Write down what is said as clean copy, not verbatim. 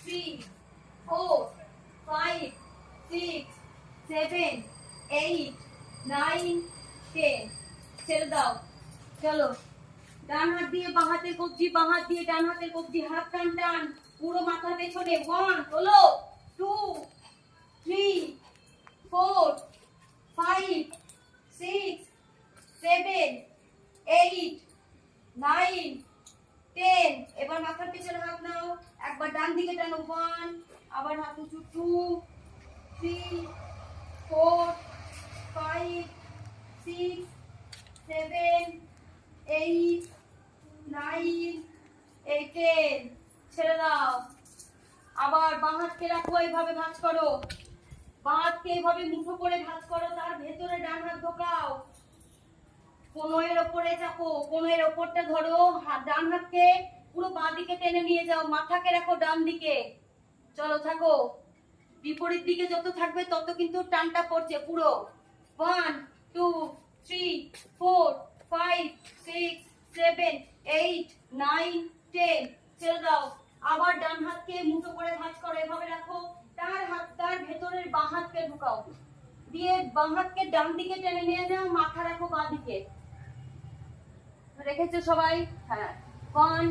3, 4, 5, 6, 7, 8, 9, 10 ছেড়ে দাও। চলো, ডান হাত দিয়ে বাঁ হাতের কবজি, বাঁ হাত দিয়ে ডান হাতের কবজি, হাত টান টান, পুরো মাথা পেছনে। 1, হলো 2, 3, 4, 5, 6, 7, 8, 9, 10 এবার মাথার পেছনে হাত নাও, একবার ডান দিকে টানো। 1, আবার হাত উঁচু। 2, 3, 4, 5, 6, 7, 8, 9, 10 ছেড়ে দাও। আবার বাঁ হাতকে রাখো, এইভাবে ভাঁজ করো। বাঁ হাতকে এইভাবে মুঠো করে ভাঁজ করো, তার ভেতরে ডান হাত ঢোকাও। কোণের ওপরে চাপো, কোণের ওপরটা ধরো, ডান হাতকে পুরো বাঁ দিকে টেনে নিয়ে যাও, মাথাকে রাখো ডান দিকে। চলো, থাকো। বিপরীত দিকে যত থাকবে তত কিন্তু টানটা পড়ছে পুরো। 1, 2, 3, 4, 5, 6, 7, 8, 9, 10 ছেড়ে দাও। আবার ডান হাতকে মুঠো করে ভাঁজ করো, এভাবে রাখো, তার ভেতরের বাঁ হাতকে ঢুকাও, দিয়ে বাঁ হাতকে ডান দিকে টেনে নিয়ে যাও, মাথা রাখো বাঁ দিকে। রেখেছো সবাই? হ্যাঁ। 1,